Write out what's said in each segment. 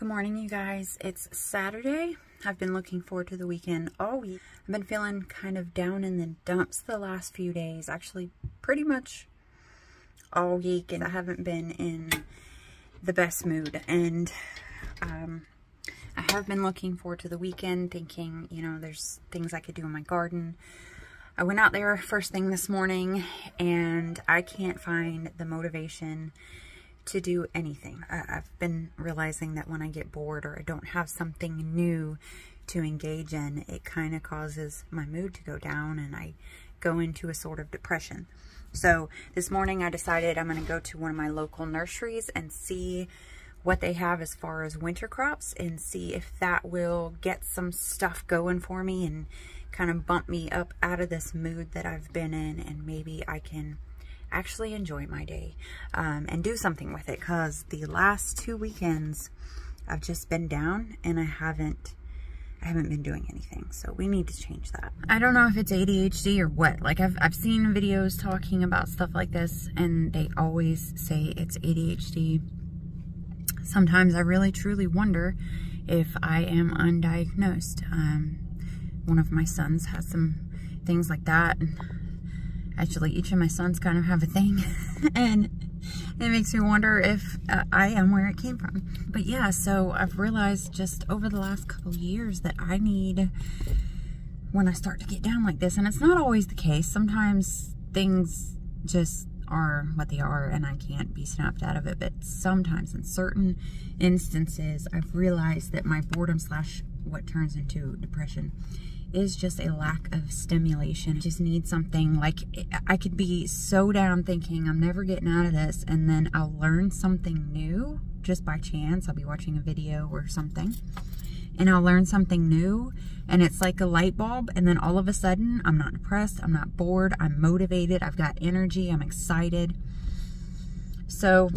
Good morning, you guys. It's Saturday. I've been looking forward to the weekend all week. I've been feeling kind of down in the dumps the last few days, actually pretty much all week, and I haven't been in the best mood. And I have been looking forward to the weekend, thinking, you know, there's things I could do in my garden. I went out there first thing this morning and I can't find the motivation to do anything. I've been realizing that when I get bored or I don't have something new to engage in, it kind of causes my mood to go down and I go into a sort of depression. So this morning I decided I'm going to go to one of my local nurseries and see what they have as far as winter crops and see if that will get some stuff going for me and kind of bump me up out of this mood that I've been in, and maybe I can actually enjoy my day and do something with it, because the last 2 weekends I've just been down and I haven't been doing anything. So we need to change that. I don't know if it's ADHD or what. Like I've seen videos talking about stuff like this and they always say it's ADHD. Sometimes I really truly wonder if I am undiagnosed. One of my sons has some things like that. Actually, each of my sons kind of have a thing, and it makes me wonder if I am where it came from. But yeah, so I've realized just over the last couple of years that I need, when I start to get down like this, and it's not always the case, sometimes things just are what they are and I can't be snapped out of it, but sometimes in certain instances I've realized that my boredom slash what turns into depression is just a lack of stimulation. I just need something. Like, I could be so down thinking I'm never getting out of this, and then I'll learn something new just by chance. I'll be watching a video or something and I'll learn something new and it's like a light bulb, and then all of a sudden I'm not depressed, I'm not bored, I'm motivated, I've got energy, I'm excited. So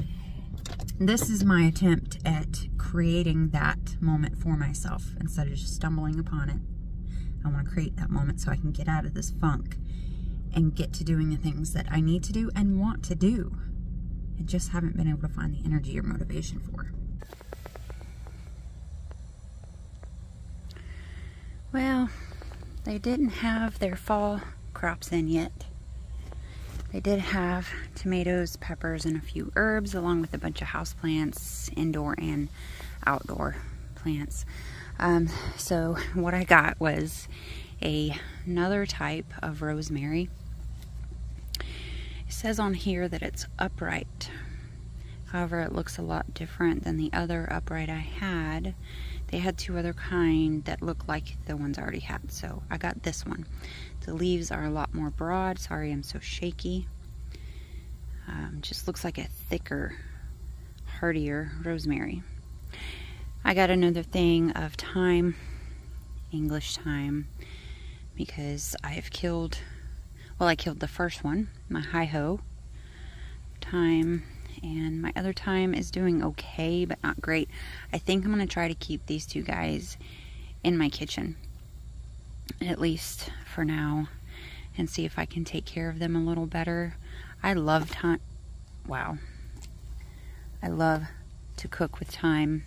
this is my attempt at creating that moment for myself instead of just stumbling upon it. I want to create that moment so I can get out of this funk and get to doing the things that I need to do and want to do. I just haven't been able to find the energy or motivation for. Well, they didn't have their fall crops in yet. They did have tomatoes, peppers, and a few herbs, along with a bunch of houseplants, indoor and outdoor plants. So what I got was another type of rosemary. It says on here that it's upright. However, it looks a lot different than the other upright I had. They had two other kind that look like the ones I already had, so I got this one. The leaves are a lot more broad. Sorry, I'm so shaky. Just looks like a thicker, hardier rosemary. I got another thing of thyme, English thyme, because I have killed, well, I killed the first one, my hi-ho thyme, and my other thyme is doing okay, but not great. I think I'm going to try to keep these two guys in my kitchen, at least for now, and see if I can take care of them a little better. I love thyme. Wow. I love to cook with thyme.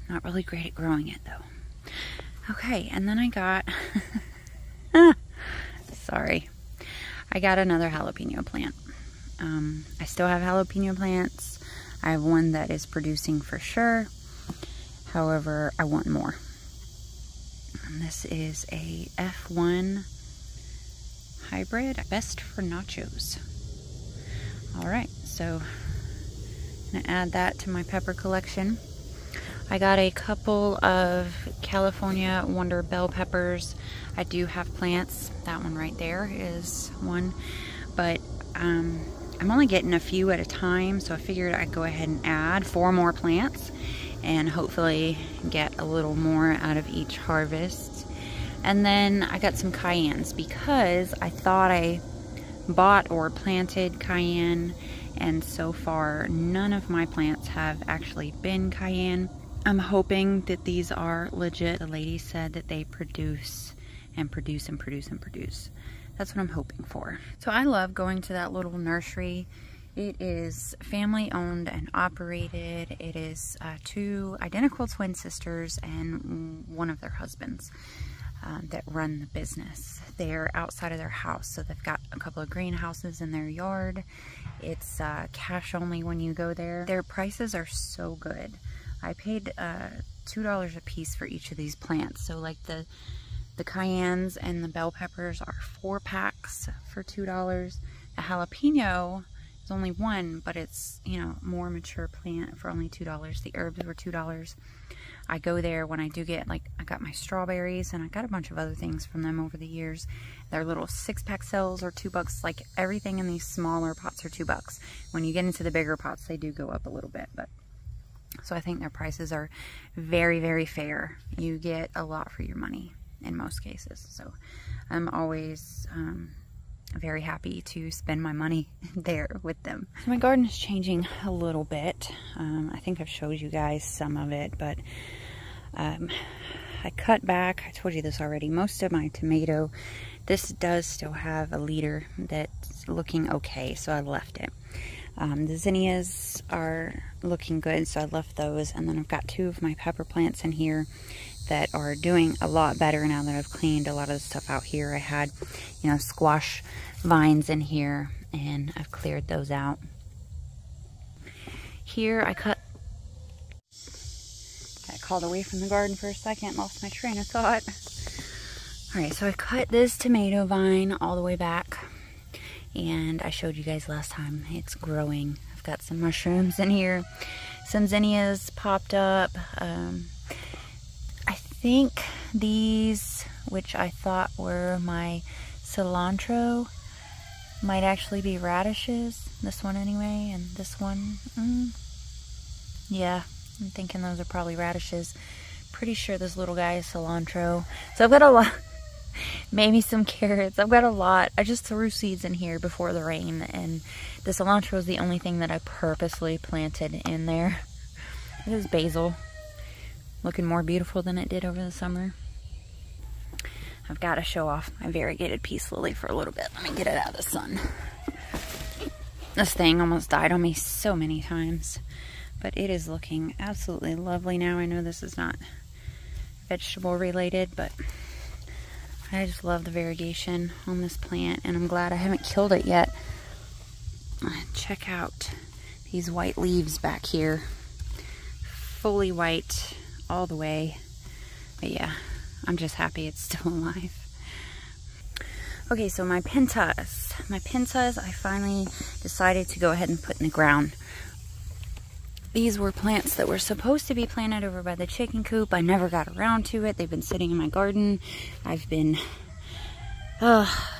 Not really great at growing it though. Okay, and then I got, sorry, I got another jalapeno plant. I still have jalapeno plants. I have one that is producing for sure. However, I want more. And this is a F1 hybrid, best for nachos. All right, so I'm gonna add that to my pepper collection. I got a couple of California Wonder bell peppers. I do have plants. That one right there is one, but I'm only getting a few at a time, so I figured I'd go ahead and add 4 more plants and hopefully get a little more out of each harvest. And then I got some cayennes because I thought I bought or planted cayenne, and so far none of my plants have actually been cayenne. I'm hoping that these are legit. The lady said that they produce and produce and produce and produce. That's what I'm hoping for. So I love going to that little nursery It is family owned and operated. It is 2 identical twin sisters and one of their husbands that run the business. They're outside of their house, so they've got a couple of greenhouses in their yard. It's cash only when you go there. Their prices are so good. I paid $2 a piece for each of these plants. So like the cayennes and the bell peppers are 4 packs for $2. The jalapeno is only 1, but it's, you know, more mature plant for only $2. The herbs were $2. I go there when I do get, like, I got my strawberries and I got a bunch of other things from them over the years. Their little 6-pack sales are $2. Like, everything in these smaller pots are $2. When you get into the bigger pots, they do go up a little bit, but so I think their prices are very, very fair. You get a lot for your money in most cases. So I'm always very happy to spend my money there with them. My garden is changing a little bit. I think I've showed you guys some of it, but I cut back, I told you this already, most of my tomato. This does still have a leader that's looking okay, so I left it. The zinnias are looking good, so I left those. And then I've got 2 of my pepper plants in here that are doing a lot better now that I've cleaned a lot of the stuff out here. I had, you know, squash vines in here, and I've cleared those out. Here I got called away from the garden for a second, lost my train of thought. Alright, so I cut this tomato vine all the way back, and I showed you guys last time. It's growing. I've got some mushrooms in here. Some zinnias popped up. I think these, which I thought were my cilantro, might actually be radishes. This one anyway, and this one. Yeah, I'm thinking those are probably radishes. Pretty sure this little guy is cilantro. So I've got a lot. Maybe some carrots. I've got a lot. I just threw seeds in here before the rain, and the cilantro is the only thing that I purposely planted in there. This is basil. Looking more beautiful than it did over the summer. I've got to show off my variegated peace lily for a little bit. Let me get it out of the sun. This thing almost died on me so many times, but it is looking absolutely lovely now. I know this is not vegetable related, but I just love the variegation on this plant, and I'm glad I haven't killed it yet. Check out these white leaves back here. Fully white all the way. But yeah, I'm just happy it's still alive. Okay, so my pentas. My pentas I finally decided to go ahead and put in the ground. These were plants that were supposed to be planted over by the chicken coop. I never got around to it. They've been sitting in my garden. I've been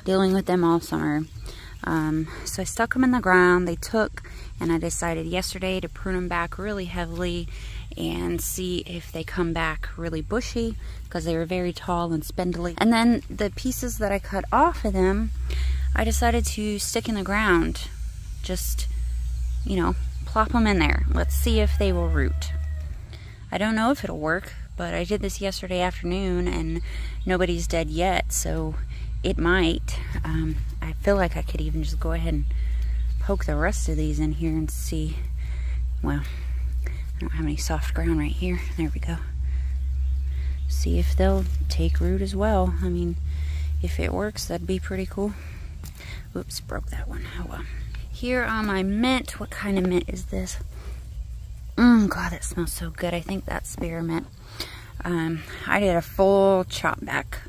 dealing with them all summer. So I stuck them in the ground. They took, and I decided yesterday to prune them back really heavily and see if they come back really bushy, because they were very tall and spindly. And then the pieces that I cut off of them, I decided to stick in the ground. Just, you know, plop them in there. Let's see if they will root. I don't know if it'll work, but I did this yesterday afternoon and nobody's dead yet, so it might. I feel like I could even just go ahead and poke the rest of these in here and see. Well, I don't have any soft ground right here. There we go. See if they'll take root as well. I mean, if it works, that'd be pretty cool. Oops, broke that one. Oh well. Here on my mint, what kind of mint is this? God, that smells so good. I think that's spearmint. I did a full chop back.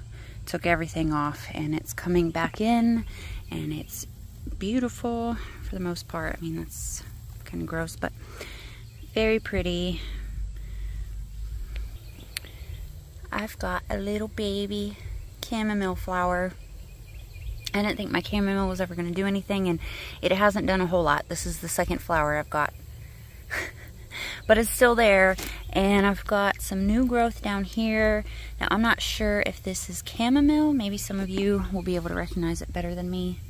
Took everything off, and it's coming back in, and it's beautiful for the most part. I mean, that's kind of gross, but very pretty. I've got a little baby chamomile flower. I didn't think my chamomile was ever going to do anything, and it hasn't done a whole lot. This is the second flower I've got. But it's still there, and I've got some new growth down here. Now, I'm not sure if this is chamomile. Maybe some of you will be able to recognize it better than me.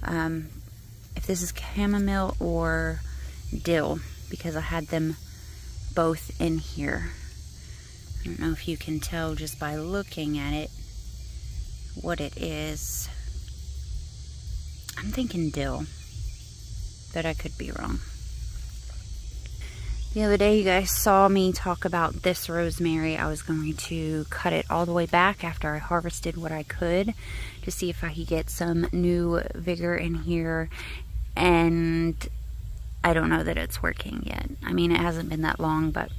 If this is chamomile or dill, because I had them both in here. I don't know if you can tell just by looking at it what it is. I'm thinking dill. but I could be wrong. The other day you guys saw me talk about this rosemary. I was going to cut it all the way back after I harvested what I could to see if I could get some new vigor in here, and I don't know that it's working yet. I mean, it hasn't been that long, but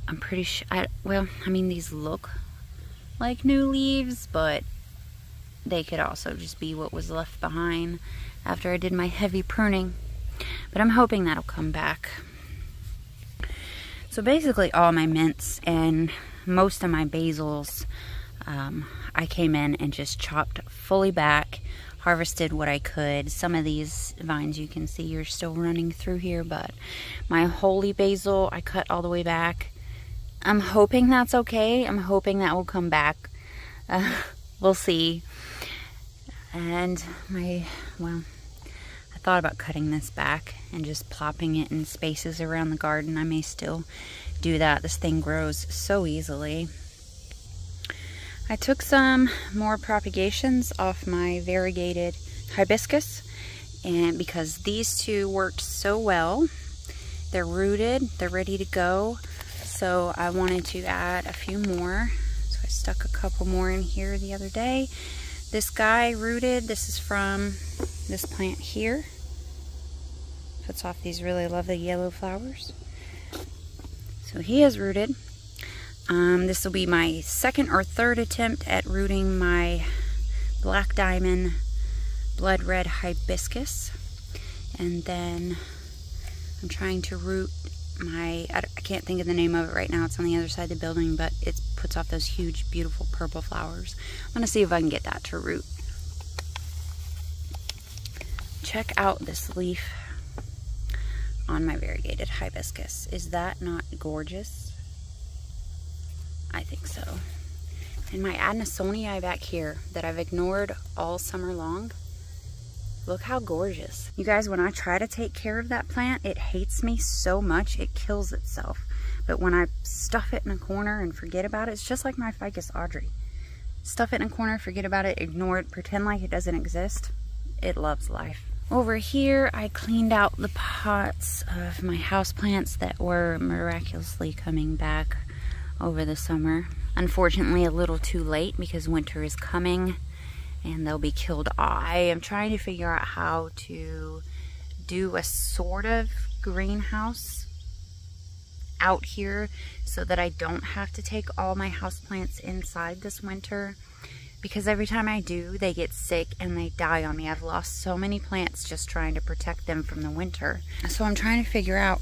I'm pretty sure, well, I mean, these look like new leaves, but they could also just be what was left behind after I did my heavy pruning. But I'm hoping that'll come back. So basically all my mints and most of my basils, I came in and just chopped fully back, harvested what I could. Some of these vines you can see are still running through here, but my holy basil I cut all the way back. I'm hoping that's okay. I'm hoping that will come back. We'll see. And well, I thought about cutting this back and just plopping it in spaces around the garden. I may still do that. This thing grows so easily. I took some more propagations off my variegated hibiscus, and because these two worked so well, they're rooted, they're ready to go. So I wanted to add a few more. So I stuck a couple more in here the other day. This guy rooted. This is from this plant here. Puts off these really lovely yellow flowers. So he has rooted. This will be my second or third attempt at rooting my black diamond blood red hibiscus. And then I'm trying to root my, I can't think of the name of it right now. It's on the other side of the building, but it puts off those huge, beautiful purple flowers. I'm going to see if I can get that to root. Check out this leaf on my variegated hibiscus. Is that not gorgeous? I think so. And my Adenisonii back here that I've ignored all summer long. Look how gorgeous. You guys, when I try to take care of that plant, it hates me so much it kills itself. But when I stuff it in a corner and forget about it, it's just like my Ficus Audrey. Stuff it in a corner, forget about it, ignore it, pretend like it doesn't exist. It loves life. Over here, I cleaned out the pots of my houseplants that were miraculously coming back over the summer. Unfortunately, a little too late because winter is coming and they'll be killed off. I am trying to figure out how to do a sort of greenhouse out here so that I don't have to take all my houseplants inside this winter, because every time I do, they get sick and they die on me. I've lost so many plants just trying to protect them from the winter. So I'm trying to figure out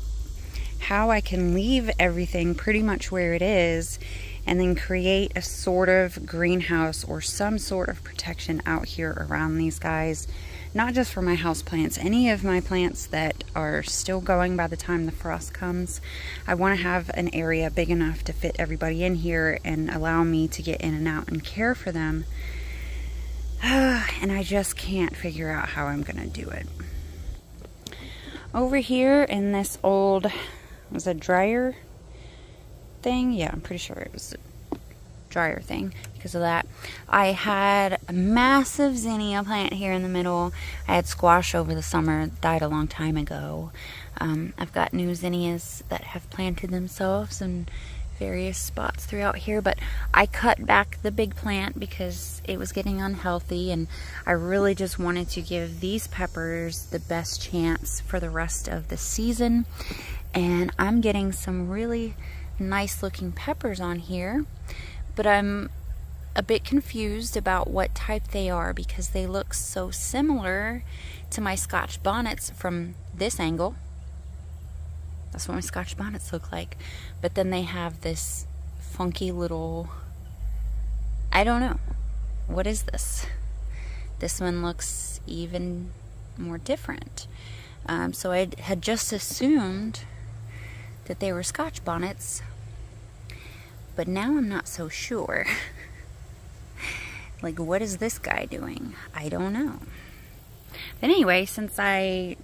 how I can leave everything pretty much where it is and then create a sort of greenhouse or some sort of protection out here around these guys. Not just for my house plants, any of my plants that are still going by the time the frost comes. I want to have an area big enough to fit everybody in here and allow me to get in and out and care for them. And I just can't figure out how I'm going to do it. Over here in this old, was a dryer thing? Yeah, I'm pretty sure it was a dryer thing because of that. I had a massive zinnia plant here in the middle. I had squash over the summer, died a long time ago. I've got new zinnias that have planted themselves in various spots throughout here, but I cut back the big plant because it was getting unhealthy, and I really just wanted to give these peppers the best chance for the rest of the season. And I'm getting some really nice looking peppers on here, but I'm a bit confused about what type they are because they look so similar to my Scotch bonnets from this angle. That's what my Scotch bonnets look like. But then they have this funky little, I don't know. What is this? This one looks even more different. So I had just assumed that they were Scotch bonnets, but now I'm not so sure. Like, what is this guy doing? I don't know. But anyway, since I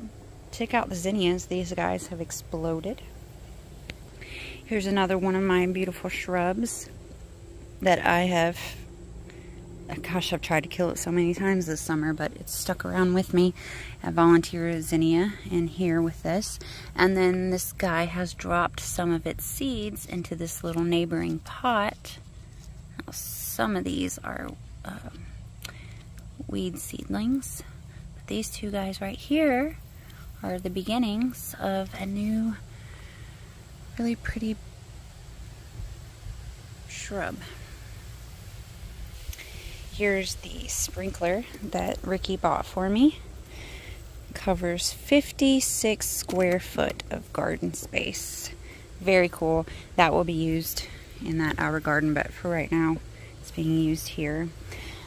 took out the zinnias, these guys have exploded. Here's another one of my beautiful shrubs that I have gosh, I've tried to kill it so many times this summer, but it's stuck around with me. I volunteer zinnia in here with this. And then this guy has dropped some of its seeds into this little neighboring pot. Now, some of these are weed seedlings. But these two guys right here are the beginnings of a new, really pretty shrub. Here's the sprinkler that Ricky bought for me. Covers 56 square foot of garden space. Very cool. That will be used in that outer garden, but for right now, it's being used here.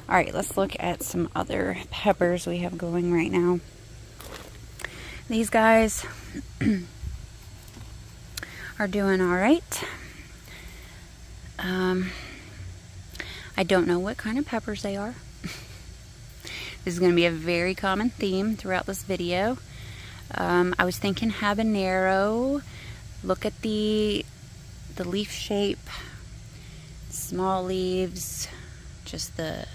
All right, let's look at some other peppers we have going right now. These guys are doing all right. I don't know what kind of peppers they are. This is going to be a very common theme throughout this video. I was thinking habanero. Look at the leaf shape, small leaves, just the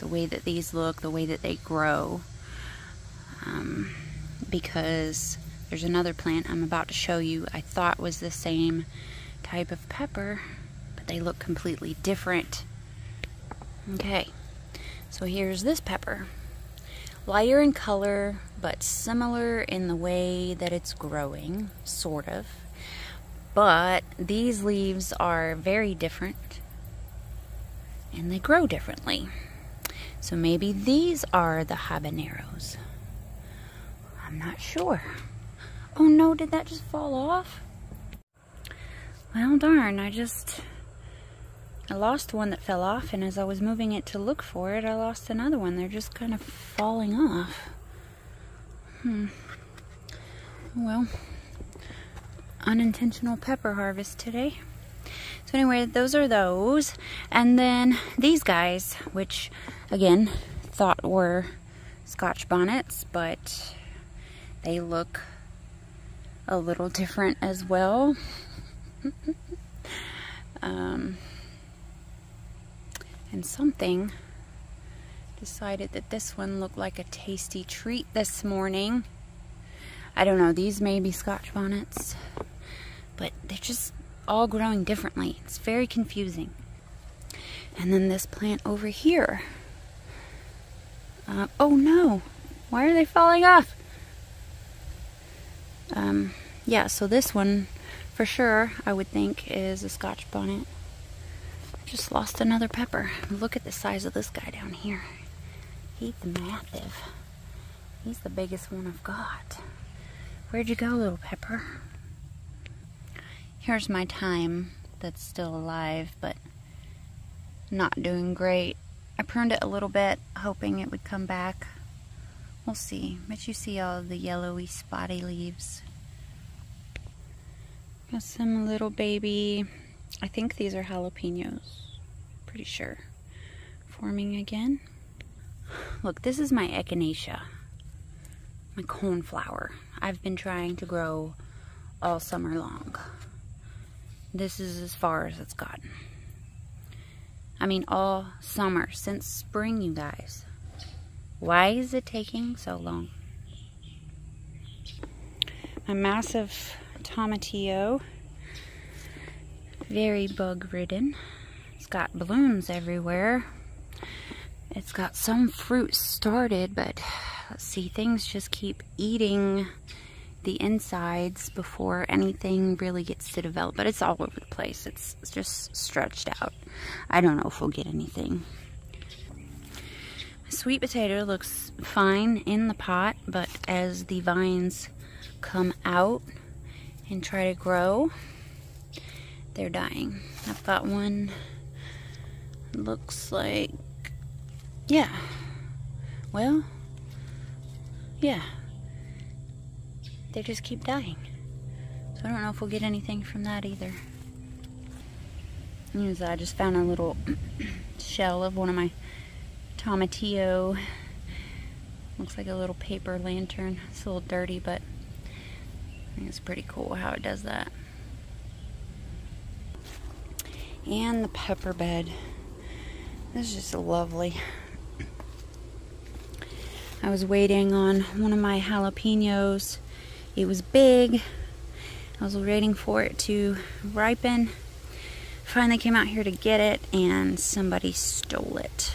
way that these look, the way that they grow. Because there's another plant I'm about to show you I thought was the same type of pepper, but they look completely different. Okay, so here's this pepper. Lighter in color, but similar in the way that it's growing, sort of. But these leaves are very different, and they grow differently. So maybe these are the habaneros. I'm not sure. Oh no, did that just fall off? Well, darn, I lost one that fell off, and as I was moving it to look for it, I lost another one. They're just kind of falling off. Well, unintentional pepper harvest today. So anyway, those are those. And then these guys, which again, thought were Scotch bonnets, but they look a little different as well. And something decided that this one looked like a tasty treat this morning. I don't know, these may be Scotch bonnets, but they're just all growing differently. It's very confusing. And then this plant over here. Oh no, why are they falling off? Yeah, so this one for sure I would think is a Scotch bonnet. Just lost another pepper. Look at the size of this guy down here. He's massive. He's the biggest one I've got. Where'd you go, little pepper? Here's my thyme that's still alive, but not doing great. I pruned it a little bit, hoping it would come back. We'll see. But you see all the yellowy, spotty leaves. Got some little baby, I think these are jalapenos. Pretty sure. Forming again. Look, this is my echinacea. My coneflower. I've been trying to grow all summer long. This is as far as it's gotten. I mean, all summer, since spring, you guys. Why is it taking so long? My massive tomatillo, very bug-ridden. It's got blooms everywhere. It's got some fruit started, but let's see, things just keep eating the insides before anything really gets to develop. But it's all over the place. It's just stretched out. I don't know if we'll get anything. My sweet potato looks fine in the pot, but as the vines come out and try to grow, they're dying. I've got one, looks like, yeah, well, yeah, they just keep dying. So I don't know if we'll get anything from that either. I just found a little shell of one of my tomatillo. Looks like a little paper lantern. It's a little dirty, but I think it's pretty cool how it does that. And the pepper bed. This is just lovely. I was waiting on one of my jalapenos. It was big. I was waiting for it to ripen. Finally came out here to get it and somebody stole it.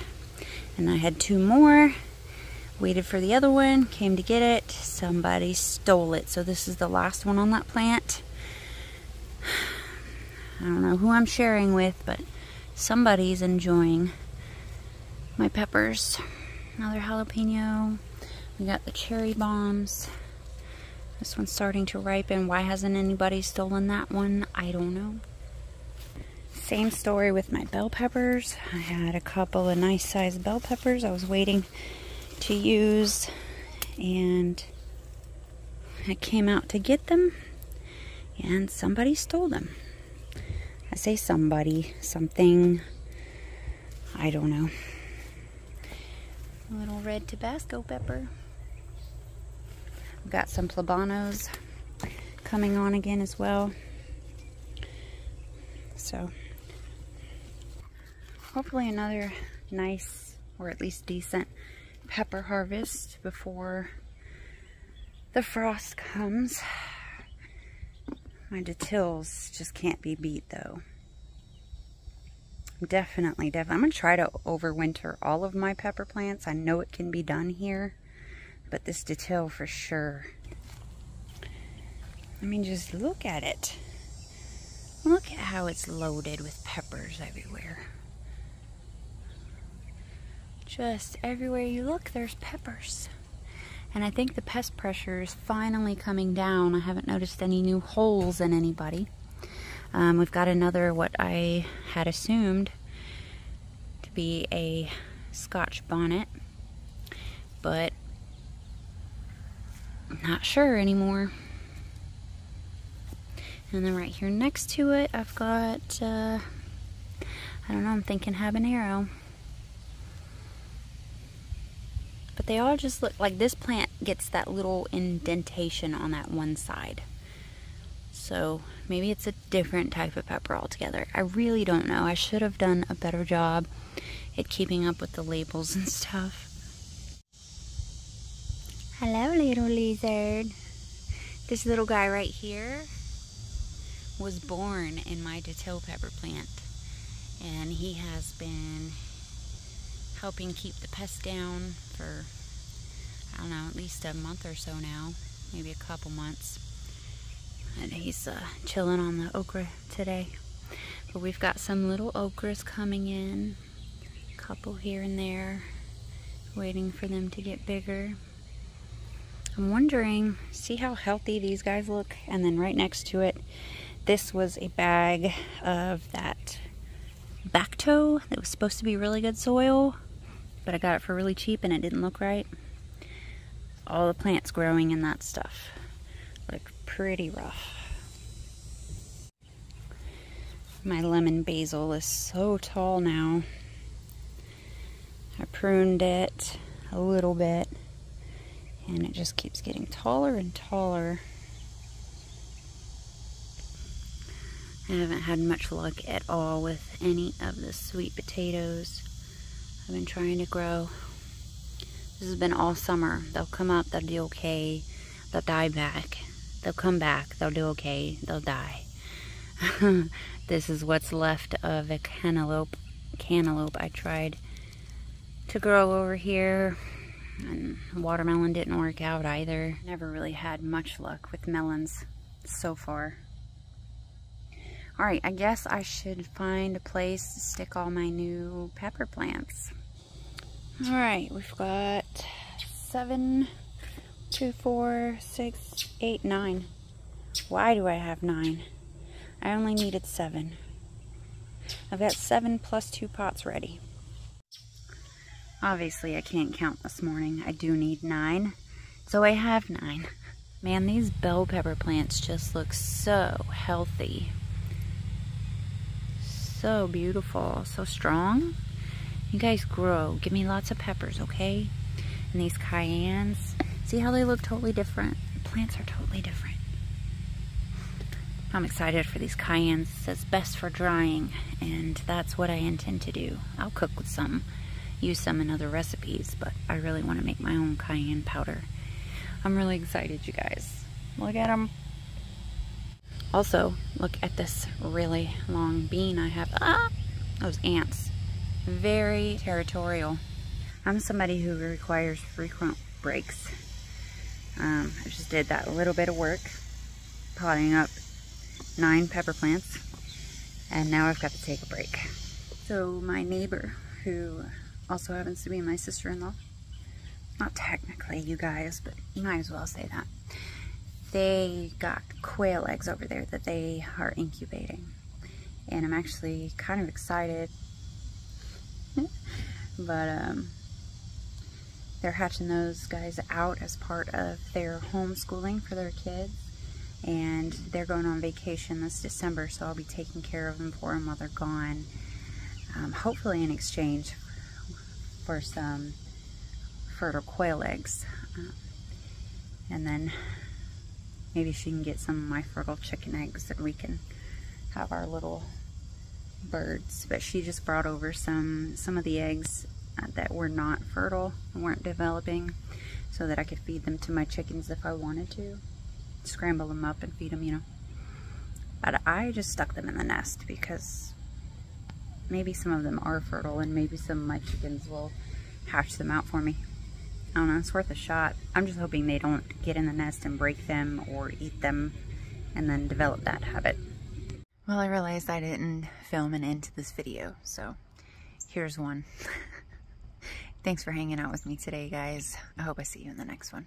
And I had 2 more. Waited for the other one, came to get it. Somebody stole it. So this is the last one on that plant. I don't know who I'm sharing with, but somebody's enjoying my peppers. Another jalapeno. We got the cherry bombs. This one's starting to ripen. Why hasn't anybody stolen that one? I don't know. Same story with my bell peppers. I had a couple of nice sized bell peppers I was waiting to use, and I came out to get them and somebody stole them. I say somebody, something, I don't know. A little red Tabasco pepper. We've got some plebanos coming on again as well. So hopefully another nice, or at least decent, pepper harvest before the frost comes. My datills just can't be beat though. Definitely. I'm going to try to overwinter all of my pepper plants. I know it can be done here, but this datil for sure. I mean, just look at it. Look at how it's loaded with peppers everywhere. Just everywhere you look, there's peppers. And I think the pest pressure is finally coming down. I haven't noticed any new holes in anybody. We've got another, what I had assumed to be a Scotch bonnet, but I'm not sure anymore. And then right here next to it, I've got, I don't know, I'm thinking habanero. But they all just look like this plant gets that little indentation on that one side. So maybe it's a different type of pepper altogether. I really don't know. I should have done a better job at keeping up with the labels and stuff. Hello, little lizard. This little guy right here was born in my datil pepper plant. And he has been helping keep the pests down for, I don't know, at least a month or so now. Maybe a couple months. And he's chilling on the okra today. But we've got some little okras coming in. A couple here and there. Waiting for them to get bigger. I'm wondering, see how healthy these guys look? And then right next to it, this was a bag of that Bacto that was supposed to be really good soil. But I got it for really cheap and it didn't look right. All the plants growing in that stuff look pretty rough. My lemon basil is so tall now. I pruned it a little bit and it just keeps getting taller and taller. I haven't had much luck at all with any of the sweet potatoes I've been trying to grow. This has been all summer. They'll come up, they'll do okay, they'll die back. They'll come back, they'll do okay, they'll die. This is what's left of a cantaloupe I tried to grow over here. And watermelon didn't work out either. Never really had much luck with melons so far. Alright, I guess I should find a place to stick all my new pepper plants. Alright, we've got 7, 2, 4, 6, 8, 9. Why do I have 9? I only needed 7. I've got 7 plus 2 pots ready. Obviously, I can't count this morning. I do need 9. So I have 9. Man, these bell pepper plants just look so healthy. So beautiful, so strong. You guys grow. Give me lots of peppers, okay? And these cayennes. See how they look totally different? The plants are totally different. I'm excited for these cayennes. It says best for drying, and that's what I intend to do. I'll cook with some, use some in other recipes, but I really want to make my own cayenne powder. I'm really excited, you guys. Look at them. Also, look at this really long bean I have. Ah! Those ants. Very territorial. I'm somebody who requires frequent breaks. I just did that little bit of work, potting up 9 pepper plants, and now I've got to take a break. So my neighbor, who also happens to be my sister-in-law, not technically, you guys, but you might as well say that, they got quail eggs over there that they are incubating, and I'm actually kind of excited. But they're hatching those guys out as part of their homeschooling for their kids, and they're going on vacation this December, so I'll be taking care of them for them while they're gone, hopefully in exchange for some fertile quail eggs, and then maybe she can get some of my fertile chicken eggs and we can have our little birds. But she just brought over some of the eggs that were not fertile and weren't developing, so that I could feed them to my chickens if I wanted to. Scramble them up and feed them, you know. But I just stuck them in the nest because maybe some of them are fertile and maybe some of my chickens will hatch them out for me. I don't know, it's worth a shot. I'm just hoping they don't get in the nest and break them or eat them and then develop that habit. Well, I realized I didn't film an end to this video, so here's one. Thanks for hanging out with me today, guys. I hope I see you in the next one.